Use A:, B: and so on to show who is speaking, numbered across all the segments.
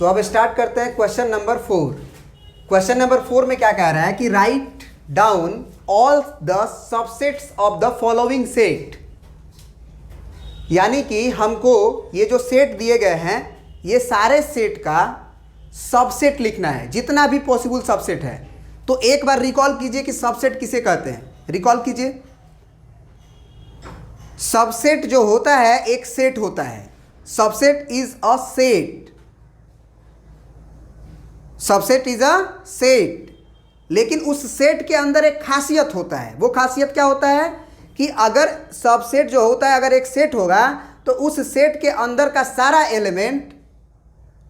A: तो अब स्टार्ट करते हैं क्वेश्चन नंबर 4। क्वेश्चन नंबर 4 में क्या कह रहा है कि write down all the subsets of the following set. यानी कि हमको ये जो सेट दिए गए हैं ये सारे सेट का सबसेट लिखना है, जितना भी पॉसिबल सबसेट है। तो एक बार रिकॉल कीजिए कि सबसेट किसे कहते हैं। रिकॉल कीजिए। सबसेट जो होता है एक सेट होता है। Subset is a set. Subset is a set. लेकिन उस सेट के अंदर एक खासियत होता है। वो खासियत क्या होता है कि अगर सबसेट जो होता है, अगर एक सेट होगा तो उस सेट के अंदर का सारा एलिमेंट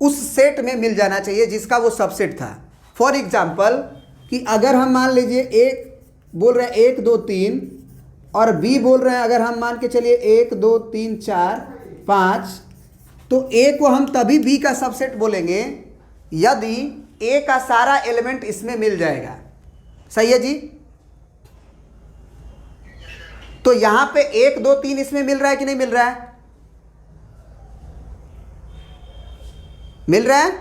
A: उस सेट में मिल जाना चाहिए जिसका वो सबसेट था। फॉर एग्जाम्पल कि अगर हम मान लीजिए एक बोल रहे हैं 1 2 3 और बी बोल रहे हैं, अगर हम मान के चलिए 1 2 3 4 5, तो ए को हम तभी बी का सबसेट बोलेंगे यदि ए का सारा एलिमेंट इसमें मिल जाएगा। सही है जी। तो यहां पे 1 2 3 इसमें मिल रहा है कि नहीं मिल रहा है? मिल रहा है।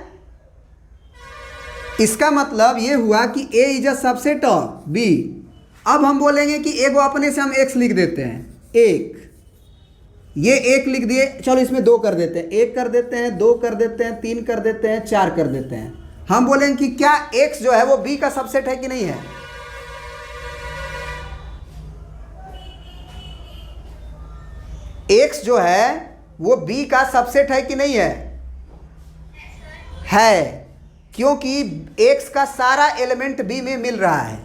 A: इसका मतलब ये हुआ कि A is a subset of B. अब हम बोलेंगे कि ए को अपने से हम एक्स लिख देते हैं। एक, ये एक लिख दिए, चलो इसमें 2 कर देते हैं, 1 कर देते हैं, 2 कर देते हैं, 3 कर देते हैं, 4 कर देते हैं। हम बोलेंगे कि क्या एक्स जो है वो बी का सबसेट है कि नहीं है? एक्स जो है वो बी का सबसेट है कि नहीं है? है, क्योंकि एक्स का सारा एलिमेंट बी में मिल रहा है।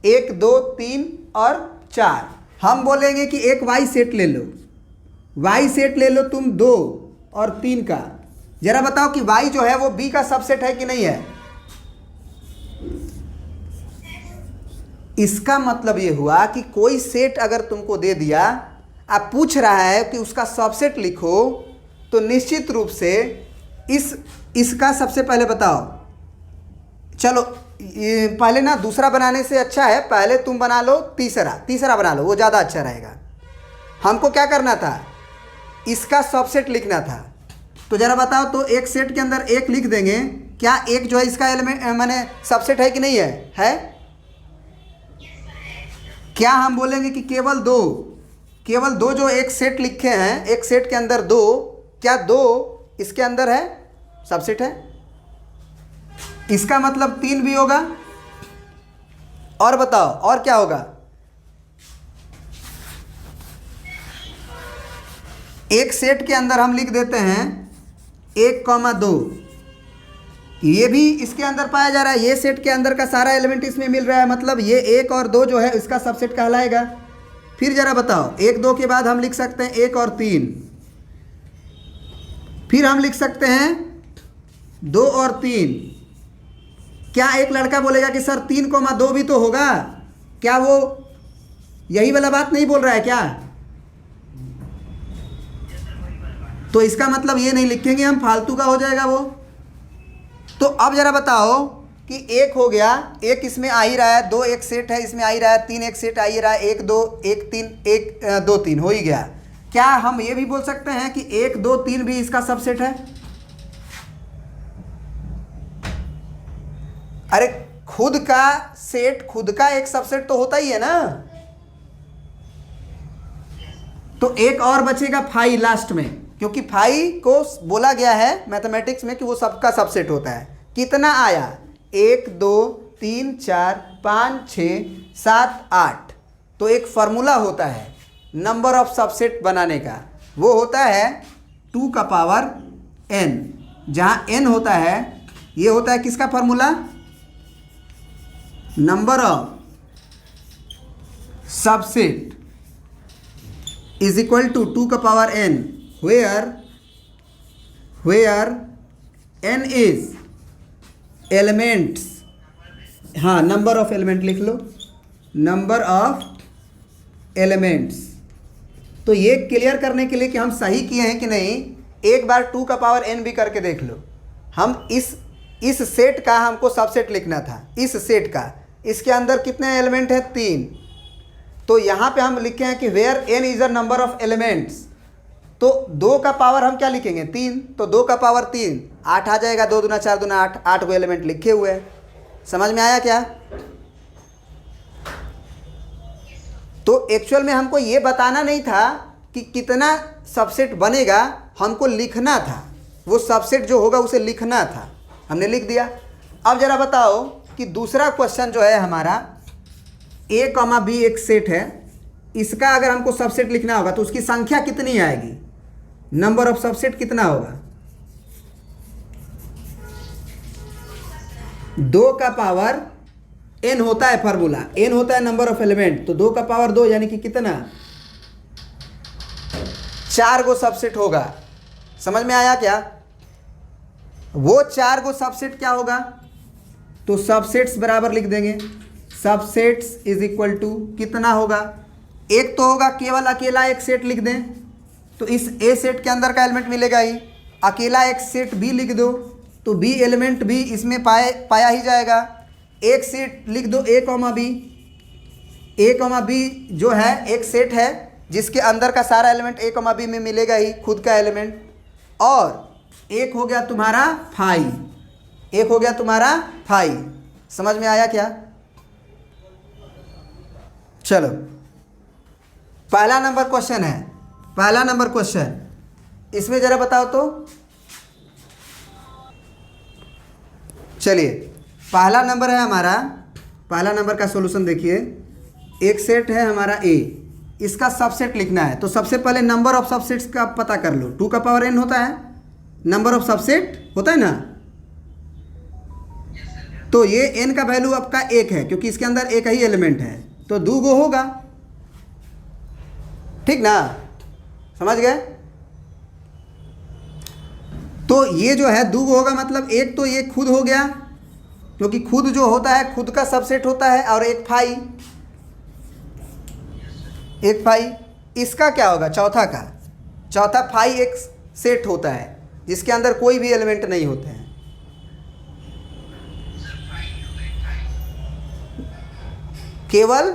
A: 1 2 3 और 4। हम बोलेंगे कि एक वाई सेट ले लो। वाई सेट ले लो तुम 2 और 3 का। जरा बताओ कि वाई जो है वो बी का सबसेट है कि नहीं है? इसका मतलब ये हुआ कि कोई सेट अगर तुमको दे दिया, आप पूछ रहा है कि उसका सबसेट लिखो, तो निश्चित रूप से इसका सबसे पहले बताओ। चलो ये पहले ना दूसरा बनाने से अच्छा है, पहले तुम बना लो तीसरा बना लो, वो ज़्यादा अच्छा रहेगा। हमको क्या करना था? इसका सबसेट लिखना था। तो ज़रा बताओ, तो एक सेट के अंदर एक लिख देंगे, क्या एक जो है इसका एलिमेंट माने सबसेट है कि नहीं है? है। क्या हम बोलेंगे कि केवल दो जो एक सेट लिखे हैं, एक सेट के अंदर 2, क्या 2 इसके अंदर है सबसेट है? इसका मतलब 3 भी होगा। और बताओ और क्या होगा? एक सेट के अंदर हम लिख देते हैं 1,2, ये भी इसके अंदर पाया जा रहा है। ये सेट के अंदर का सारा एलिमेंट इसमें मिल रहा है, मतलब ये 1 और 2 जो है इसका सबसेट कहलाएगा। फिर जरा बताओ, 1 2 के बाद हम लिख सकते हैं 1 और 3। फिर हम लिख सकते हैं 2 और 3। क्या एक लड़का बोलेगा कि सर 3,2 भी तो होगा? क्या वो यही वाला बात नहीं बोल रहा है क्या? तो इसका मतलब ये नहीं लिखेंगे हम, फालतू का हो जाएगा वो। तो अब जरा बताओ कि 1 हो गया, 1 इसमें आ ही रहा है, 2 एक सेट है इसमें आ ही रहा है, 3 एक सेट आ ही रहा है, 1 2 1 3 1 2 3 हो ही गया। क्या हम ये भी बोल सकते हैं कि 1 2 3 भी इसका सबसेट है? अरे खुद का सेट, खुद का एक सबसेट तो होता ही है ना। तो एक और बचेगा फाई लास्ट में, क्योंकि फाई को बोला गया है मैथमेटिक्स में कि वो सबका सबसेट होता है। कितना आया? 1 2 3 4 5 6 7 8। तो एक फार्मूला होता है नंबर ऑफ सबसेट बनाने का, वो होता है 2 का पावर n। जहाँ n होता है, ये होता है किसका formula? Number of subset is equal to 2 का power n, where n is elements. हाँ, नंबर ऑफ एलिमेंट लिख लो, नंबर ऑफ एलिमेंट्स। तो ये क्लियर करने के लिए कि हम सही किए हैं कि नहीं, एक बार 2 का पावर n भी करके देख लो। हम इस सेट का हमको सबसेट लिखना था, इस सेट का। इसके अंदर कितने एलिमेंट हैं? 3। तो यहाँ पे हम लिखे हैं कि where n is a number of elements, तो 2 का पावर हम क्या लिखेंगे 3, तो 2 का पावर 3 8 आ जाएगा, 2 दूना 4 दूना 8, 8 को एलिमेंट लिखे हुए हैं। समझ में आया क्या? तो एक्चुअल में हमको ये बताना नहीं था कि कितना सबसेट बनेगा, हमको लिखना था, वो सबसेट जो होगा उसे लिखना था, हमने लिख दिया। अब जरा बताओ कि दूसरा क्वेश्चन जो है हमारा a, b एक सेट है, इसका अगर हमको सबसेट लिखना होगा तो उसकी संख्या कितनी आएगी, नंबर ऑफ सबसेट कितना होगा? 2 का पावर n होता है, फार्मूला n होता है नंबर ऑफ एलिमेंट, तो 2 का पावर 2 यानी कि कितना 4 गो सबसेट होगा। समझ में आया क्या? वो 4 गो सबसेट क्या होगा, तो सबसेट्स बराबर लिख देंगे, सबसेट्स इज इक्वल टू कितना होगा, एक तो होगा केवल अकेला एक सेट लिख दें, तो इस ए सेट के अंदर का एलिमेंट मिलेगा ही, अकेला एक सेट बी लिख दो तो बी एलिमेंट भी इसमें पाया ही जाएगा। एक सेट लिख दो ए कॉमा बी जो है एक सेट है जिसके अंदर का सारा एलिमेंट ए कॉमा बी में मिलेगा ही, खुद का एलिमेंट। और एक हो गया तुम्हारा फाई, एक हो गया तुम्हारा फाई। समझ में आया क्या? चलो पहला नंबर क्वेश्चन है, पहला नंबर क्वेश्चन, इसमें जरा बताओ तो। चलिए पहला नंबर है हमारा, पहला नंबर का सॉल्यूशन देखिए, एक सेट है हमारा ए, इसका सबसेट लिखना है, तो सबसे पहले नंबर ऑफ सबसेट्स का पता कर लो। 2 का पावर n होता है, नंबर ऑफ सबसेट होता है ना, तो ये n का वैल्यू आपका 1 है क्योंकि इसके अंदर एक ही एलिमेंट है, तो 2 गो होगा, ठीक ना? समझ गए? तो ये जो है 2 गो होगा, मतलब एक तो ये खुद हो गया क्योंकि खुद जो होता है खुद का सबसेट होता है, और एक फाई, एक फाई इसका क्या होगा, चौथा का, चौथा फाई एक सेट होता है जिसके अंदर कोई भी एलिमेंट नहीं होते हैं। केवल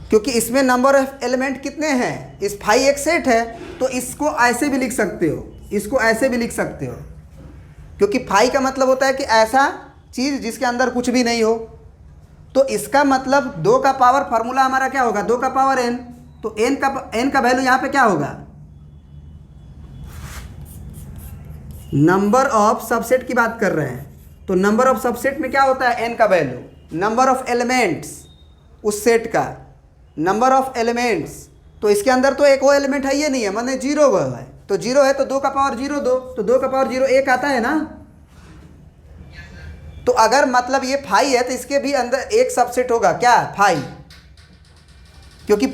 A: क्योंकि इसमें नंबर ऑफ एलिमेंट कितने हैं, इस फाई एक सेट है, तो इसको ऐसे भी लिख सकते हो, इसको ऐसे भी लिख सकते हो, क्योंकि फाई का मतलब होता है कि ऐसा चीज़ जिसके अंदर कुछ भी नहीं हो। तो इसका मतलब 2 का पावर फार्मूला हमारा क्या होगा, 2 का पावर n, तो n का वैल्यू यहाँ पे क्या होगा, नंबर ऑफ सबसेट की बात कर रहे हैं, तो नंबर ऑफ सबसेट में क्या होता है n का वैल्यू, नंबर ऑफ एलिमेंट्स उस सेट का, नंबर ऑफ एलिमेंट्स, तो इसके अंदर तो एक वो एलिमेंट है, ये नहीं है, माने 0 वो है, तो 0 है तो 2 का पावर 0 2, तो 2 का पावर 0 1 आता है ना। तो अगर मतलब ये फाई है तो इसके भी अंदर एक सबसेट होगा, क्या, फाई, क्योंकि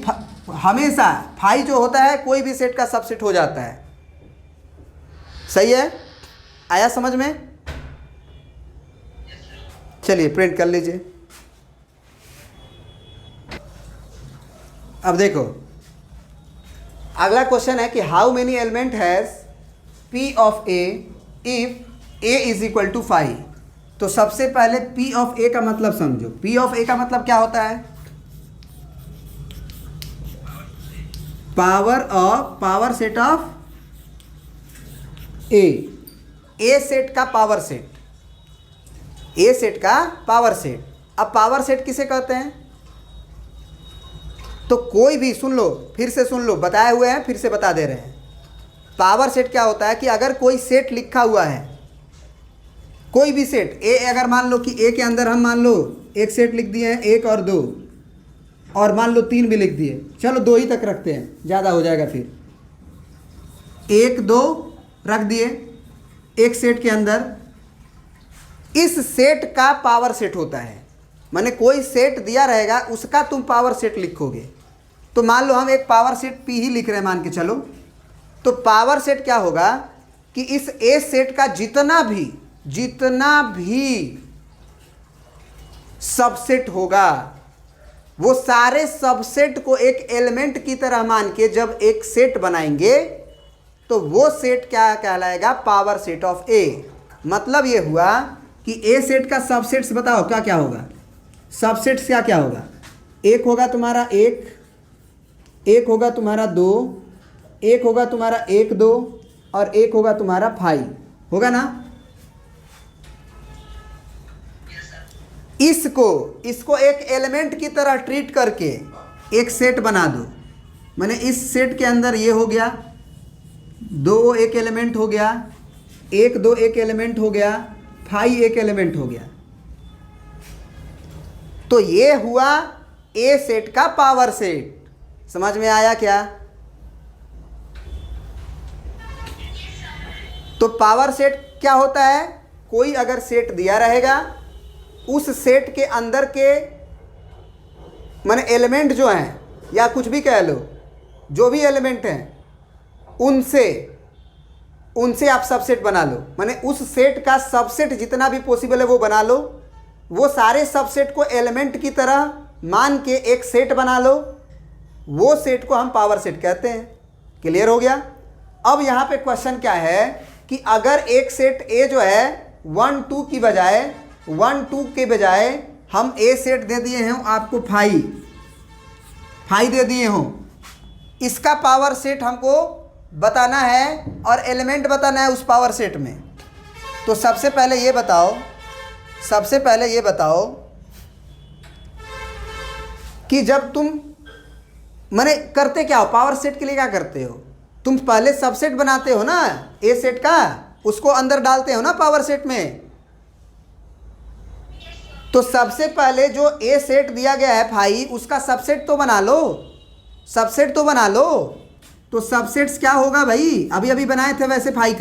A: हमेशा फाई जो होता है कोई भी सेट का सबसेट हो जाता है। सही है? आया समझ में? चलिए प्रिंट कर लीजिए। अब देखो अगला क्वेश्चन है कि how many element has P of A if A is equal to 5। तो सबसे पहले P ऑफ A का मतलब समझो। P ऑफ A का मतलब क्या होता है, power set of A set का पावर सेट, A सेट का पावर सेट। अब पावर सेट किसे कहते हैं, तो कोई भी, सुन लो फिर से सुन लो, बताए हुए हैं फिर से बता दे रहे हैं। पावर सेट क्या होता है कि अगर कोई सेट लिखा हुआ है, कोई भी सेट ए, अगर मान लो कि ए के अंदर हम मान लो एक सेट लिख दिए हैं 1 और 2, और मान लो 3 भी लिख दिए, चलो 2 ही तक रखते हैं, ज़्यादा हो जाएगा फिर, 1 2 रख दिए एक सेट के अंदर। इस सेट का पावर सेट होता है, माने कोई सेट दिया रहेगा उसका तुम पावर सेट लिखोगे। तो मान लो हम एक पावर सेट P ही लिख रहे हैं मान के चलो, तो पावर सेट क्या होगा कि इस A सेट का जितना भी सबसेट होगा, वो सारे सबसेट को एक एलिमेंट की तरह मान के जब एक सेट बनाएंगे तो वो सेट क्या कहलाएगा, पावर सेट ऑफ A। मतलब ये हुआ कि A सेट का सबसेट्स बताओ क्या क्या होगा, सबसेट्स क्या क्या होगा, एक होगा तुम्हारा 1, एक होगा तुम्हारा 2, एक होगा तुम्हारा 1 2 और एक होगा तुम्हारा 5, होगा ना। इसको एक एलिमेंट की तरह ट्रीट करके एक सेट बना दो। मैंने इस सेट के अंदर ये हो गया, 2 एक एलिमेंट हो गया, 1 2 एक एलिमेंट हो गया, 5 एक एलिमेंट हो गया। तो ये हुआ ए सेट का पावर सेट। समझ में आया क्या? तो पावर सेट क्या होता है? कोई अगर सेट दिया रहेगा, उस सेट के अंदर के माने एलिमेंट जो हैं, या कुछ भी कह लो, जो भी एलिमेंट हैं उनसे आप सबसेट बना लो। माने उस सेट का सबसेट जितना भी पॉसिबल है वो बना लो। वो सारे सबसेट को एलिमेंट की तरह मान के एक सेट बना लो। वो सेट को हम पावर सेट कहते हैं। क्लियर हो गया? अब यहाँ पे क्वेश्चन क्या है कि अगर एक सेट ए जो है 1 2 की बजाय 1 2 के बजाय हम ए सेट दे दिए हैं आपको 5 दे दिए हों, इसका पावर सेट हमको बताना है और एलिमेंट बताना है उस पावर सेट में। तो सबसे पहले ये बताओ कि जब तुम माने करते क्या हो, पावर सेट के लिए क्या करते हो? तुम पहले सबसेट बनाते हो ना ए सेट का, उसको अंदर डालते हो ना पावर सेट में। तो सबसे पहले जो ए सेट दिया गया है 5, उसका सबसेट तो बना लो। तो सबसेट्स क्या होगा भाई? अभी बनाए थे वैसे 5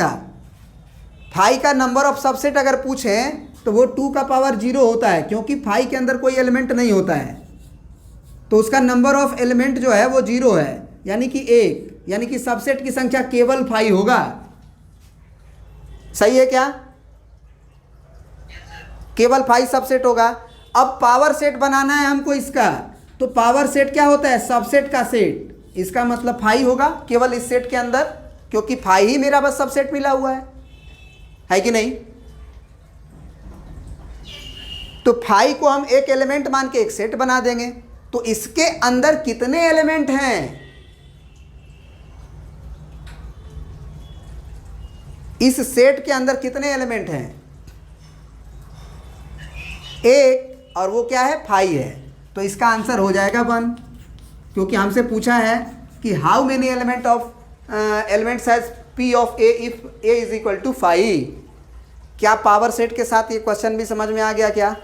A: का नंबर ऑफ सबसेट अगर पूछें तो वो 2 का पावर 0 होता है, क्योंकि 5 के अंदर कोई एलिमेंट नहीं होता है। तो उसका नंबर ऑफ एलिमेंट जो है वो 0 है, यानी कि 1, यानी कि सबसेट की संख्या केवल 5 होगा। सही है क्या? केवल 5 सबसेट होगा। अब पावर सेट बनाना है हमको इसका, तो पावर सेट क्या होता है? सबसेट का सेट। इसका मतलब 5 होगा केवल इस सेट के अंदर, क्योंकि 5 ही मेरा बस सबसेट मिला हुआ है कि नहीं? तो 5 को हम एक एलिमेंट मान के एक सेट बना देंगे। तो इसके अंदर कितने एलिमेंट हैं? इस सेट के अंदर कितने एलिमेंट हैं? एक, और वो क्या है? 5 है। तो इसका आंसर हो जाएगा 1, क्योंकि हमसे पूछा है कि how many elements has P of A if A is equal to 5। क्या पावर सेट के साथ ये क्वेश्चन भी समझ में आ गया क्या?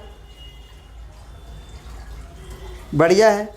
A: बढ़िया है।